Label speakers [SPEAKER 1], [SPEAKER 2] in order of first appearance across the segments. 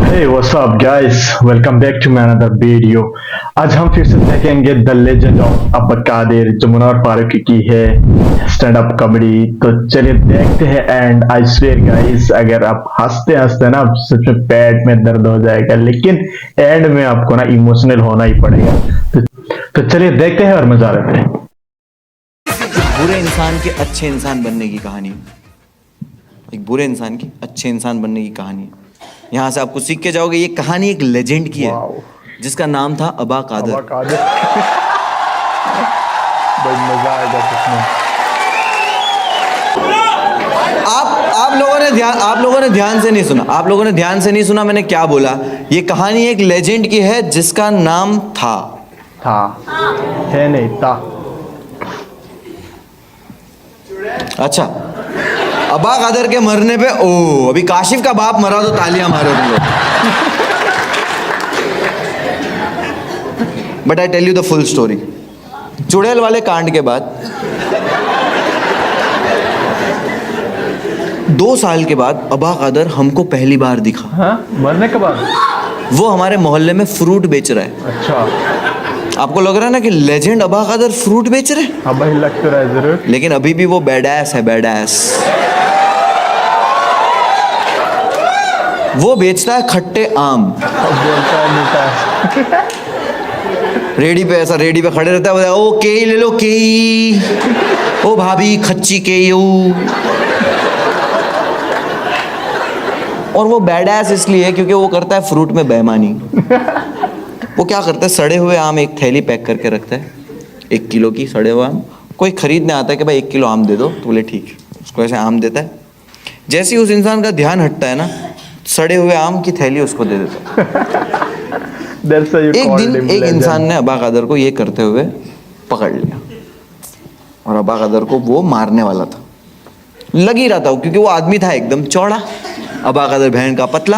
[SPEAKER 1] Hey, what's up guys? Welcome back to my another video. आज हम फिर से देखेंगे द लेजेंड ऑफ अब्बा कादिर जो मुनव्वर फारूकी की है स्टैंड अप कॉमेडी। तो चलिए देखते हैं। एंड आई स्वेयर गाइस, अगर आप हंसते हंसते ना सच में पेट में दर्द हो जाएगा, लेकिन एंड में आपको ना इमोशनल होना ही पड़ेगा। तो चलिए देखते हैं और मजा लेते हैं।
[SPEAKER 2] बुरे इंसान के अच्छे इंसान बनने की कहानी, एक बुरे इंसान की अच्छे इंसान बनने की कहानी है। यहाँ से आप कुछ सीख के जाओगे। ये कहानी एक लेजेंड की है जिसका नाम था अबा कादिर।
[SPEAKER 1] बड़ा मजा आएगा इसमें।
[SPEAKER 2] आप लोगों ने ध्यान से नहीं सुना। आप लोगों ने ध्यान से नहीं सुना मैंने क्या बोला। ये कहानी एक लेजेंड की है जिसका नाम था है नहीं था। अच्छा, अबा कादिर के मरने पे अभी काशिफ का बाप मरा तो तालियां मारो तुम लोग। But I tell you the full story. चुड़ैल वाले कांड के बाद 2 साल के बाद अबा कादिर हमको पहली बार दिखा।
[SPEAKER 1] हाँ? मरने के बाद
[SPEAKER 2] वो हमारे मोहल्ले में फ्रूट बेच रहा है।
[SPEAKER 1] अच्छा,
[SPEAKER 2] आपको लग रहा है ना कि लेजेंड अबा कादिर फ्रूट बेच रहे हैं?
[SPEAKER 1] हाँ भाई, लग तो रहा है जरूर।
[SPEAKER 2] लेकिन अभी भी वो बैडास है, बैडास। वो बेचता है खट्टे आम।
[SPEAKER 1] बोलता है मीठा।
[SPEAKER 2] रेडी पे खड़े रहता है। ओ केई ले लो, केई। ओ भाभी खच्ची केई। और वो बैडास इसलिए क्योंकि वो करता है फ्रूट में बेईमानी। वो क्या करता है, सड़े हुए आम एक थैली पैक करके रखता है, 1 किलो की सड़े हुए आम। कोई खरीदने आता है कि भाई 1 किलो आम दे दो, तो बोले ठीक है। उसको ऐसे आम देता है। जैसे ही उस इंसान का ध्यान हटता है ना, सड़े हुए आम की थैली उसको दे देता है। एक दिन एक इंसान ने अबा कादिर को ये करते हुए पकड़ लिया और अबा कादिर को वो मारने वाला था। लग ही रहा था क्योंकि वो आदमी था एकदम चौड़ा, अबा कादिर बहन का पतला।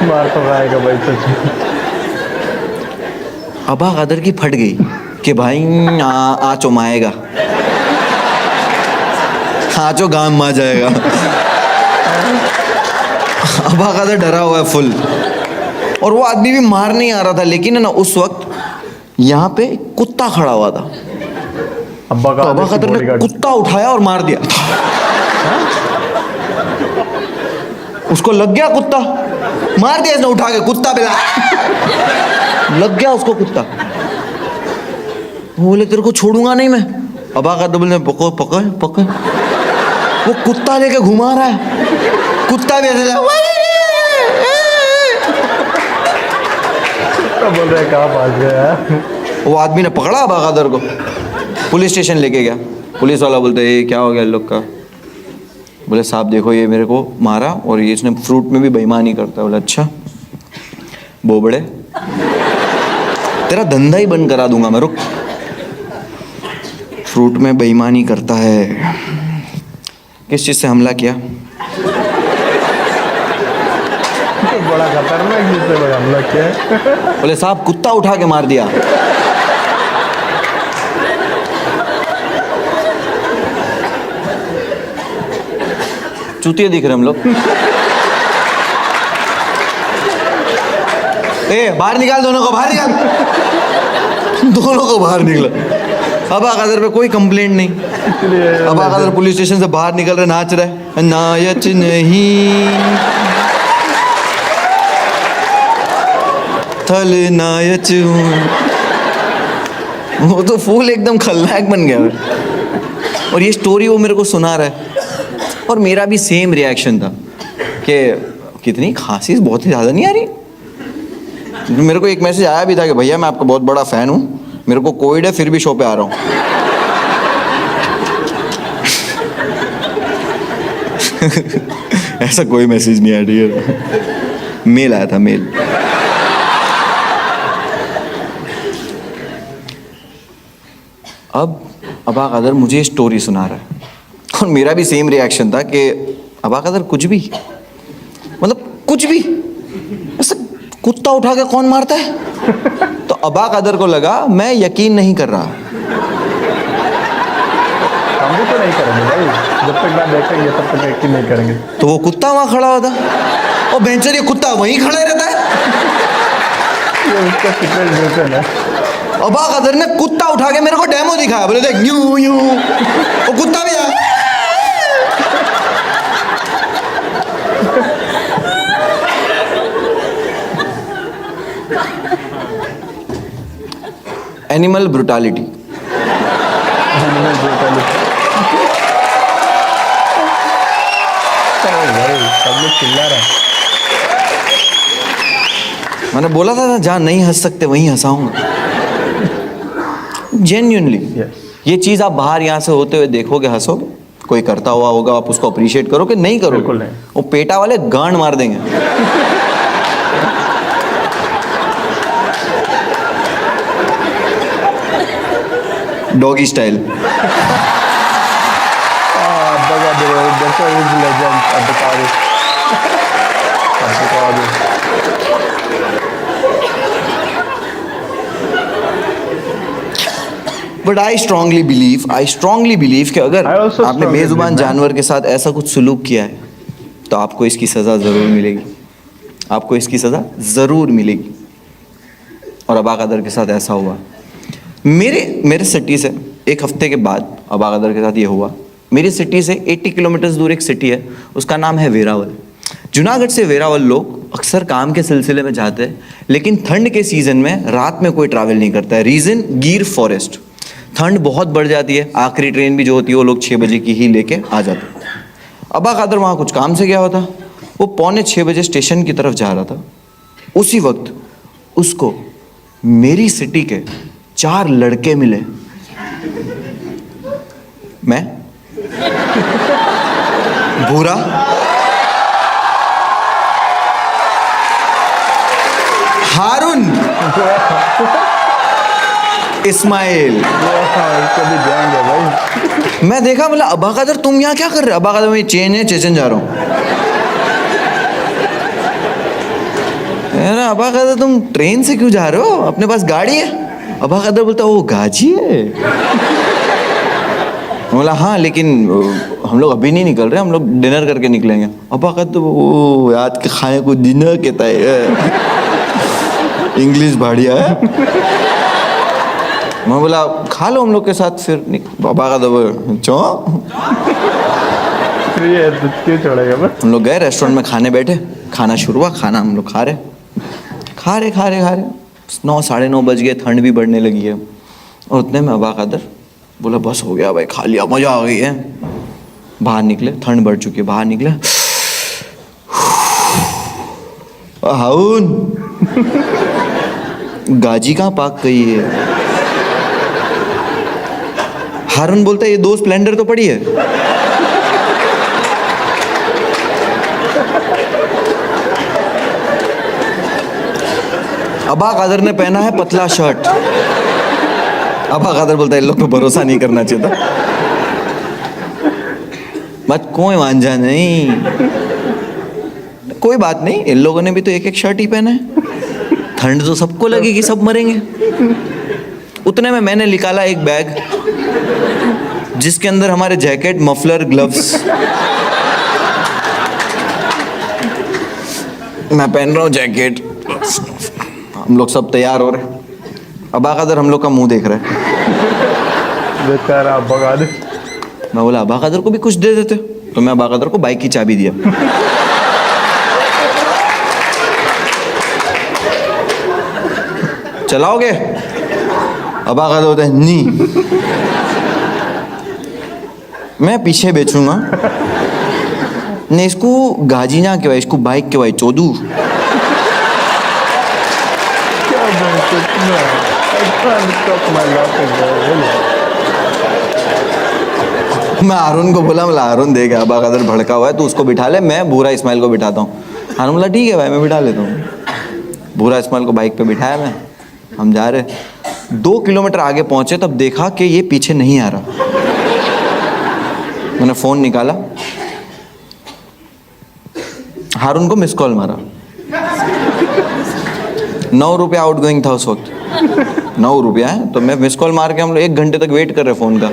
[SPEAKER 1] मार तो खाएगा भाई सच में।
[SPEAKER 2] अबा कादिर की फट गई कि भाई आचो माएगा, आचो गाम मा जाएगा। अबा कादिर डरा हुआ है फुल, और वो आदमी भी मार नहीं आ रहा था। लेकिन है ना, उस वक्त यहाँ पे कुत्ता खड़ा हुआ था।
[SPEAKER 1] अब्बा
[SPEAKER 2] कादिर ने कुत्ता उठाया और मार दिया। उसको लग गया कुत्ता, मार दिया इसने उठा के। कुत्ता पिला लग गया उसको कुत्ता। वो बोले तेरे को छोड़ूंगा नहीं मैं। अबा कादिर बोले पकड़ पकड़। वो कुत्ता लेके घुमा रहा है। कुत्ता भी ऐसे
[SPEAKER 1] बोल रहे कहाँ भाग गया।
[SPEAKER 2] वो आदमी ने पकड़ा अबा कादिर को, पुलिस स्टेशन लेके गया। पुलिस वाला बोलते ये क्या हो गया लोग का। बोले साहब देखो, ये मेरे को मारा और ये इसने फ्रूट में भी बेईमानी करता है। बोले अच्छा बोबड़े, तेरा धंधा ही बंद करा दूंगा मैं, रुक। फ्रूट में बेईमानी करता है। किस चीज़ से हमला किया?
[SPEAKER 1] बड़ा खतरनाक चीज से हमला किया।
[SPEAKER 2] बोले साहब कुत्ता उठा के मार दिया। चूतिया दिख रहे हम लोग। बाहर निकाल, दोनों को बाहर निकाल। दोनों को बाहर निकला। अबा कादिर पे कोई कंप्लेंट नहीं। अबा कादिर पुलिस स्टेशन से बाहर निकल रहे, नाच रहे। नायच नहीं थल नायच हूँ। वो तो फूल एकदम खलनायक बन गया। और ये स्टोरी वो मेरे को सुना रहा है, और मेरा भी सेम रिएक्शन था कि कितनी खांसी बहुत ही ज़्यादा नहीं आ रही। मेरे को एक मैसेज आया भी था कि भैया मैं आपका बहुत बड़ा फ़ैन हूँ, मेरे को कोविड है फिर भी शो पे आ रहा हूँ। ऐसा कोई मैसेज नहीं आया, ठीक है। मेल आया था, मेल। अब अबा कादिर मुझे स्टोरी सुना रहा है, और मेरा भी सेम रिएक्शन था कि अबा कादिर कुछ भी, मतलब कुछ भी, ऐसे कुत्ता उठा के कौन मारता है। तो अबा कादिर को लगा मैं यकीन नहीं कर रहा।
[SPEAKER 1] हम भी तो नहीं करेंगे भाई, जब तक ना देखेंगे तब तक एक्टिंग नहीं करेंगे।
[SPEAKER 2] तो वो कुत्ता वहां खड़ा होता, और बेंचर ये कुत्ता वहीं खड़ा ही रहता है।
[SPEAKER 1] ये उसका सीक्रेट वेपन है।
[SPEAKER 2] अबा कदर ने कुत्ता उठा के मेरे को डेमो दिखाया, बोले देख यूं यूं, वो कुत्ता भी आया। Animal brutality.
[SPEAKER 1] Animal brutality. भाई सब लोग चिल्ला रहे हैं।
[SPEAKER 2] मैंने बोला था ना, जहाँ नहीं हंस सकते वहीं हंसाऊंगा। Genuinely
[SPEAKER 1] Yes.
[SPEAKER 2] ये चीज आप बाहर यहाँ से होते हुए देखोगे, हंसोगे, कोई करता हुआ होगा, आप उसको अप्रिशिएट करोगे, नहीं
[SPEAKER 1] बिल्कुल
[SPEAKER 2] करोगे,
[SPEAKER 1] नहीं।
[SPEAKER 2] वो पेटा वाले गांड मार देंगे। Doggy style. But I strongly believe कि अगर
[SPEAKER 1] I also
[SPEAKER 2] आपने
[SPEAKER 1] strongly
[SPEAKER 2] बेजुबान
[SPEAKER 1] believe, man.
[SPEAKER 2] जानवर के साथ ऐसा कुछ सुलूक किया है तो आपको इसकी सजा जरूर मिलेगी, आपको इसकी सजा जरूर मिलेगी। और अबा कदर के साथ ऐसा हुआ। मेरे सिटी से एक हफ्ते के बाद अबा कदर के साथ ये हुआ। मेरी सिटी से 80 किलोमीटर दूर एक सिटी है, उसका नाम है वेरावल। जूनागढ़ से वेरावल लोग अक्सर काम के सिलसिले में जाते हैं, लेकिन ठंड के सीजन में रात में कोई ट्रैवल नहीं करता है। रीजन, गिर फॉरेस्ट। ठंड बहुत बढ़ जाती है, आखिरी ट्रेन भी जो होती है वो लोग 6 बजे की ही लेके आ जाते हैं। अबा कादर वहाँ कुछ काम से गया होता, वो 5:45 बजे स्टेशन की तरफ जा रहा था। उसी वक्त उसको मेरी सिटी के 4 लड़के मिले। मैं, भूरा, हारून, इस्माइल।
[SPEAKER 1] कभी जाएंगे भाई।
[SPEAKER 2] मैं देखा, बोला अबा कादर तुम यहाँ क्या कर रहे हो? अबा कादर मैं चेन है, चेचन जा रहा हूँ। अबा कादर तुम ट्रेन से क्यों जा रहे हो, अपने पास गाड़ी है? अबा कादर बोलता वो गाजी है। बोला हाँ, लेकिन हम लोग अभी नहीं निकल रहे, हम लोग डिनर करके निकलेंगे। अबा कादर वो याद के खाए को डिनर कहता है, इंग्लिश बढ़िया है। मैं बोला खा लो हम लोग के साथ फिर। बाबा का दबा चो,
[SPEAKER 1] ये क्यों छोड़ेगा बस।
[SPEAKER 2] हम लोग गए रेस्टोरेंट में खाने बैठे, खाना शुरू हुआ, खाना हम लोग खा रहे 9 साढ़े 9 बज गए, ठंड भी बढ़ने लगी है। और उतने में अबा कादर बोला बस हो गया भाई, खा लिया, मजा आ गई है। बाहर निकले, ठंड बढ़ चुकी है, बाहर निकले। हाउन गाजी कहाँ पाक गई है? हारून बोलता है ये 2 स्प्लेंडर तो पड़ी है। अबा कादर ने पहना है पतला शर्ट। अबा कादर बोलता है इन लोग पे भरोसा नहीं करना चाहिए था। मत कोई वांझा नहीं, कोई बात नहीं, इन लोगों ने भी तो एक शर्ट ही पहना है। ठंड तो सबको लगेगी, सब मरेंगे। उतने में मैंने निकाला एक बैग जिसके अंदर हमारे जैकेट, मफलर, ग्लव्स। मैं पहन रहा हूँ जैकेट, हम लोग सब तैयार हो रहे। अबा कादर हम लोग का मुंह देख रहे हैं।
[SPEAKER 1] बेचारा अबा कादर।
[SPEAKER 2] मैं बोला अबा कादर को भी कुछ दे देते, तो मैं अबा कादर को बाइक की चाबी दिया। चलाओगे? अबा कादर होता है नहीं, मैं पीछे बेचूंगा। नहीं इसको गाजी ना कहवाई, इसको बाइक कहवाई, चोदू। मैं हारून को बोला, मतलब हारून देगा अबा कादर भड़का हुआ है, तो उसको बिठा ले, मैं भूरा इस्माइल को बिठाता हूँ। हारून बोला ठीक है भाई, मैं बिठा लेता हूँ। भूरा इस्माइल को बाइक पे बिठाया मैं, हम जा रहे। 2 किलोमीटर आगे पहुंचे तब देखा कि ये पीछे नहीं आ रहा। मैंने फोन निकाला, हारून को मिस कॉल मारा। 9 रुपया आउटगोइंग था उस वक्त, 9 रुपया है। तो मैं मिस कॉल मार के, हम लोग 1 घंटे तक वेट कर रहे फोन का।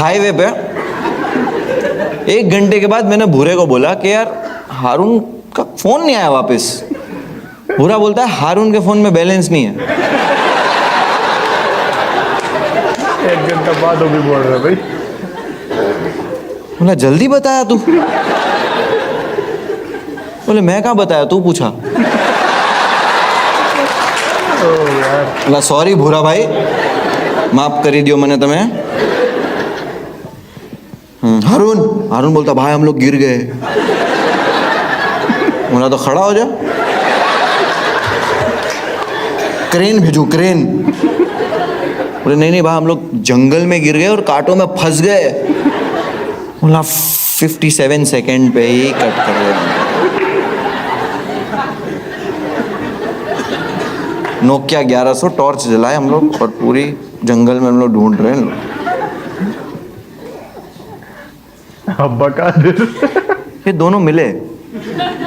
[SPEAKER 2] हाईवे पे 1 घंटे के बाद मैंने भूरे को बोला कि यार हारून का फोन नहीं आया वापस। भूरा बोलता है हारून के फोन में बैलेंस नहीं है।
[SPEAKER 1] 1 घंटा बाद वो भी बोल रहा है भाई।
[SPEAKER 2] बोला जल्दी बताया तू। बोले मैं कहाँ बताया, तू पूछा। बोला सॉरी भूरा भाई, माफ करी दियो मैंने तुम्हें। हारून हारून बोलता भाई हम लोग गिर गए। बोला तो खड़ा हो जा, क्रेन भेजू क्रेन। बोले नहीं नहीं भाई हम लोग जंगल में गिर गए और कांटों में फंस गए। बोला 57 सेकंड पे ही कट कर दिया। नोकिया 1100 टॉर्च जलाए हम लोग और पूरी जंगल में हम लोग ढूंढ रहे हैं।
[SPEAKER 1] अब्बा कादिर।
[SPEAKER 2] ये दोनों मिले,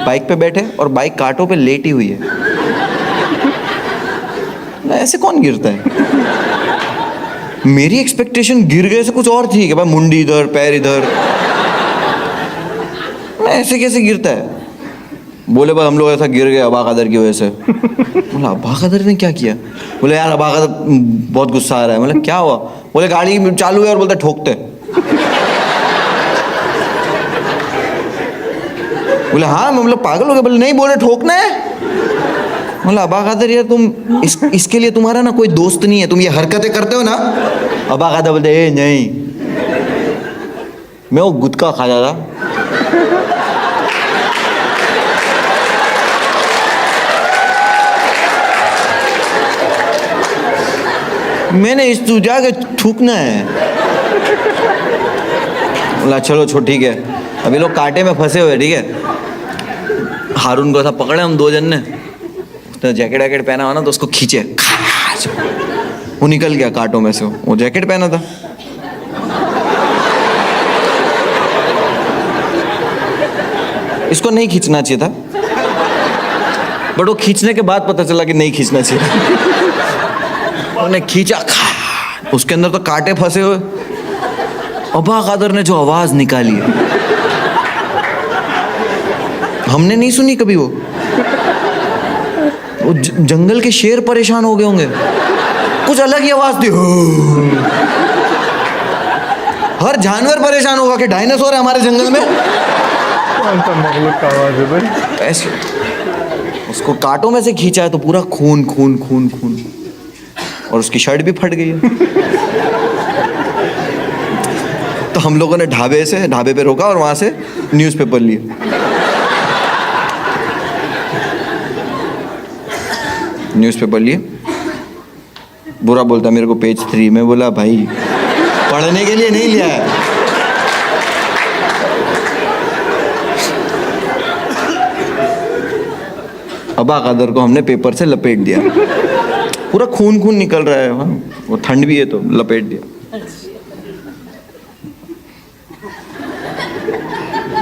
[SPEAKER 2] बाइक पे बैठे और बाइक कांटों पे लेटी हुई है। ऐसे कौन गिरता है? मेरी एक्सपेक्टेशन गिर गए से कुछ और थी कि भाई मुंडी इधर पैर इधर, ऐसे कैसे गिरता है? बोले भाई हम लोग ऐसा गिर गए अबा कदर की वजह से। बोला अबा कदर ने क्या किया? बोले यार अबा कदर बहुत गुस्सा आ रहा है। बोले क्या हुआ? बोले गाड़ी चालू है और बोलते ठोकते। बोले हाँ हम लोग पागल हो गए। बोले नहीं बोले ठोकना है। बोला अबा कदर यार तुम इसके लिए तुम्हारा ना कोई दोस्त नहीं है, तुम ये हरकतें करते हो ना। अबा कदर बोलते ए नहीं मैं वो गुटखा खाता था। मैंने इस तू जाके थूकना है। बोला चलो छो ठीक है, अभी लोग कांटे में फंसे हुए ठीक है। हारून को ऐसा पकड़े हम 2 जन ने, उसने जैकेट वैकेट पहना हुआ ना तो उसको खींचे, वो निकल गया कांटों में से। वो जैकेट पहना था। इसको नहीं खींचना चाहिए था, बट वो खींचने के बाद पता चला कि नहीं खींचना चाहिए। उन्हें खींचा, उसके अंदर तो कांटे फंसे हुए। अबा कदर ने जो आवाज निकाली है हमने नहीं सुनी कभी। वो जंगल के शेर परेशान हो गए होंगे, कुछ अलग ही आवाज थी। हर जानवर परेशान होगा कि डायनासोर है हमारे जंगल में।
[SPEAKER 1] कौन सा मखलूक का आवाज है भाई?
[SPEAKER 2] ऐसे उसको कांटों में से खींचा है तो पूरा खून खून खून खून, और उसकी शर्ट भी फट गई है। तो हम लोगों ने ढाबे पे रोका और वहां से न्यूज़पेपर लिए। न्यूज़पेपर लिए। बुरा बोलता मेरे को पेज 3 में। बोला भाई पढ़ने के लिए नहीं लिया है। अबा कदर को हमने पेपर से लपेट दिया, पूरा खून खून निकल रहा है। हाँ वो ठंड भी है तो लपेट दिया।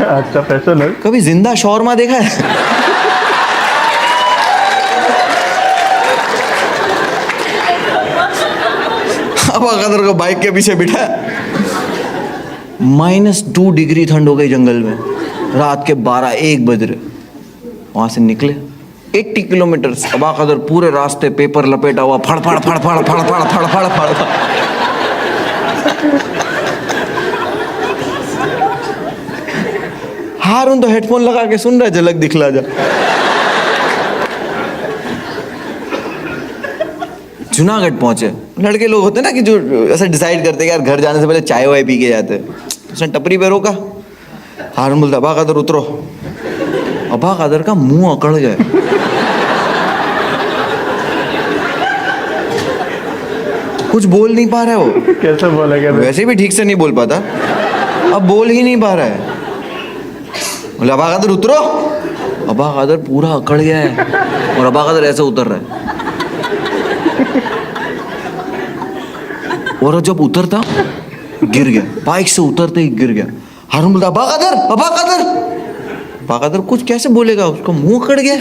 [SPEAKER 1] अच्छा फैशन है।
[SPEAKER 2] कभी जिंदा शौरमा देखा है? अबा कदर को बाइक के पीछे बिठा। -2 डिग्री ठंड हो गई जंगल में, रात के 12-1 बज रहे। वहां से निकले 80 किलोमीटर। अबा कदर पूरे रास्ते पेपर लपेटा हुआ, फड़ फड़ फड़ फड़ फड़ फड़ फड़ फड़ फड़। हारून तो हेडफोन लगा के सुन रहा है, झलक दिखला जा। जूनागढ़ पहुंचे। लड़के लोग होते ना कि जो ऐसा डिसाइड करते कि यार घर जाने से पहले चाय वाय पी के जाते। उसने टपरी पे रोका। हारून बोलता अबा कदर उतरो। अबा कदर का मुंह अकड़ गया। कुछ बोल नहीं पा रहा है वो।
[SPEAKER 1] कैसे बोलेगा?
[SPEAKER 2] वैसे भी ठीक से नहीं बोल पाता, अब बोल ही नहीं पा रहा है। बोले अबा कदर उतरो। अबा कदर पूरा अकड़ गया है और अबा कदर ऐसे उतर रहा है। और जब उतरता गिर गया, बाइक से उतरते ही गिर गया। हारून बोलता अबा कदर अबा कदर। अबा कदर कुछ कैसे बोलेगा, उसका मुंह अकड़ गया।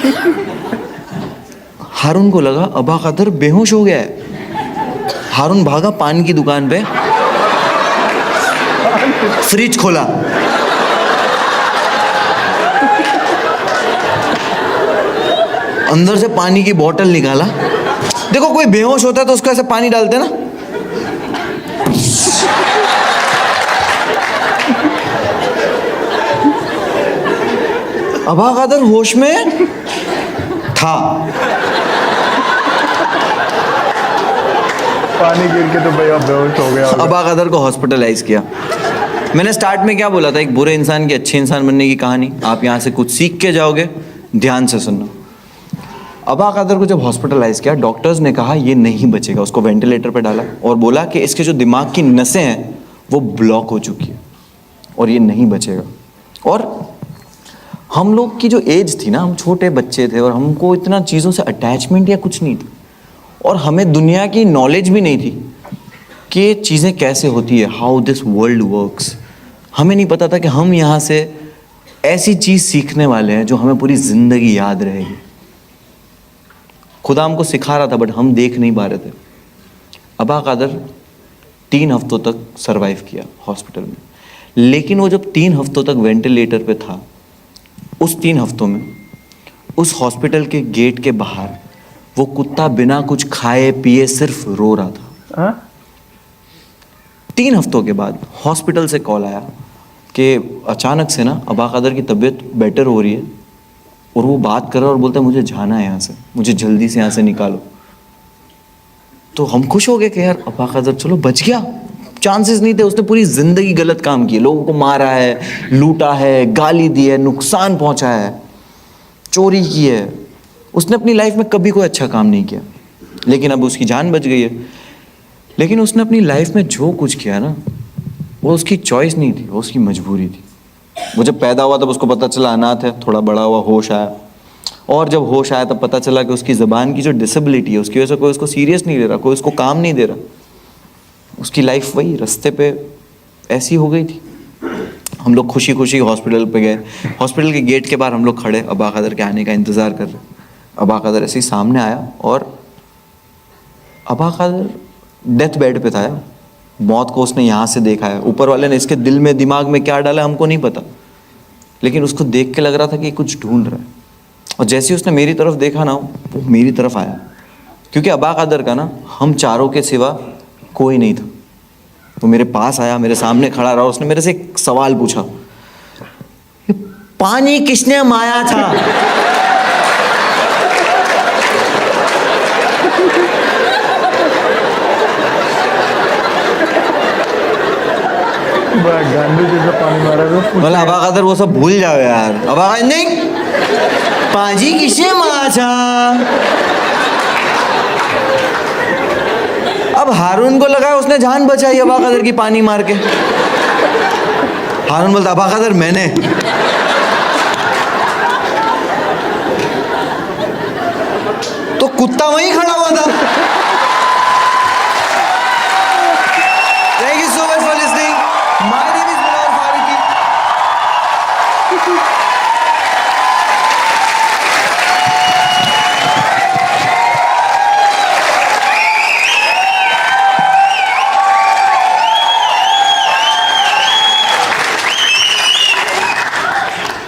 [SPEAKER 2] हारून को लगा अबा कदर बेहोश हो गया है। हारून भागा पान की दुकान पे। फ्रिज खोला, अंदर से पानी की बोतल निकाला। देखो कोई बेहोश होता है तो उसको ऐसे पानी डालते ना, अबा कादर होश में था।
[SPEAKER 1] पानी गिर के तो भैया बेहोश हो गया होगा।
[SPEAKER 2] अबा कादर को हॉस्पिटलाइज किया। मैंने स्टार्ट में क्या बोला था, एक बुरे इंसान की अच्छे इंसान बनने की कहानी। आप यहाँ से कुछ सीख के जाओगे, ध्यान से सुनना। अबा कादर को जब हॉस्पिटलाइज किया, डॉक्टर्स ने कहा ये नहीं बचेगा। उसको वेंटिलेटर पर डाला और बोला कि इसके जो दिमाग की नसें हैं वो ब्लॉक हो चुकी है और ये नहीं बचेगा। और हम लोग की जो एज थी ना, हम छोटे बच्चे थे और हमको इतना चीज़ों से अटैचमेंट या कुछ नहीं था, और हमें दुनिया की नॉलेज भी नहीं थी कि ये चीज़ें कैसे होती है, हाउ दिस वर्ल्ड वर्क्स। हमें नहीं पता था कि हम यहाँ से ऐसी चीज़ सीखने वाले हैं जो हमें पूरी ज़िंदगी याद रहेगी। खुदा हमको सिखा रहा था बट हम देख नहीं पा रहे थे। अबा कादर 3 हफ्तों तक सरवाइव किया हॉस्पिटल में, लेकिन वो जब 3 हफ्तों तक वेंटिलेटर पे था, उस 3 हफ्तों में उस हॉस्पिटल के गेट के बाहर वो कुत्ता बिना कुछ खाए पिए सिर्फ रो रहा था।
[SPEAKER 1] हाँ?
[SPEAKER 2] 3 हफ्तों के बाद हॉस्पिटल से कॉल आया कि अचानक से ना अबा कादर की तबीयत बेटर हो रही है और वो बात कर रहा है और बोलता है मुझे जाना है यहाँ से, मुझे जल्दी से यहाँ से निकालो। तो हम खुश हो गए कि यार अबा कादर चलो बच गया। चांसेस नहीं थे, उसने पूरी जिंदगी गलत काम किए, लोगों को मारा है, लूटा है, गाली दी है, नुकसान पहुंचाया है, चोरी की है। उसने अपनी लाइफ में कभी कोई अच्छा काम नहीं किया, लेकिन अब उसकी जान बच गई है। लेकिन उसने अपनी लाइफ में जो कुछ किया ना, वो उसकी चॉइस नहीं थी, वो उसकी मजबूरी थी। वो जब पैदा हुआ तब उसको पता चला अनाथ है, थोड़ा बड़ा हुआ होश आया, और जब होश आया तब पता चला कि उसकी ज़बान की जो डिसेबिलिटी है उसकी वजह से कोई उसको सीरियस नहीं ले रहा, कोई उसको काम नहीं दे रहा। उसकी लाइफ वही रास्ते पे ऐसी हो गई थी। हम लोग खुशी खुशी हॉस्पिटल पे गए। हॉस्पिटल के गेट के बाहर हम लोग खड़े अबा कादर के आने का इंतज़ार कर रहे। अबा कादर ऐसे ही सामने आया और अबा कादर डेथ बेड पे था यार। मौत को उसने यहाँ से देखा है। ऊपर वाले ने इसके दिल में दिमाग में क्या डाला हमको नहीं पता, लेकिन उसको देख के लग रहा था कि कुछ ढूंढ रहा है। और जैसे ही उसने मेरी तरफ देखा ना, वो मेरी तरफ आया, क्योंकि अबा कादर का ना हम चारों के सिवा कोई नहीं था। वो मेरे पास आया, मेरे सामने खड़ा रहा, उसने मेरे से एक सवाल पूछा, पानी किसने माया था?
[SPEAKER 1] गांडू जैसा पानी मारा तो
[SPEAKER 2] बोला अबा कादर वो सब भूल जाओ यार। अबा कादर नहीं, पाजी किसने मारा था? अब हारून को लगा उसने जान बचाई अबा कादर की पानी मार के। हारून बोलता अबा कादर मैंने। तो कुत्ता वहीं खड़ा हुआ था। Thank you so much for listening. My name is Munawar Faruqi.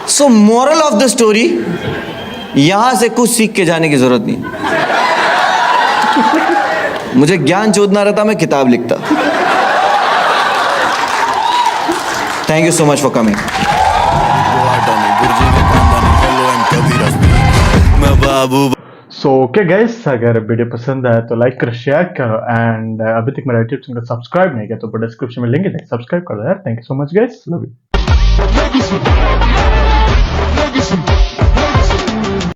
[SPEAKER 2] So moral of the story, यहां से कुछ सीख के जाने की जरूरत नहीं। मुझे ज्ञान चोदना रहता, मैं किताब लिखता। Thank you so much for coming.
[SPEAKER 1] So okay guys, अगर वीडियो पसंद आया तो लाइक करो, शेयर करो, एंड अभी तक मेरा यूट्यूब चैनल को सब्सक्राइब नहीं किया तो डिस्क्रिप्शन में लिंक है, सब्सक्राइब कर दो यार। Thank you so much guys, love you.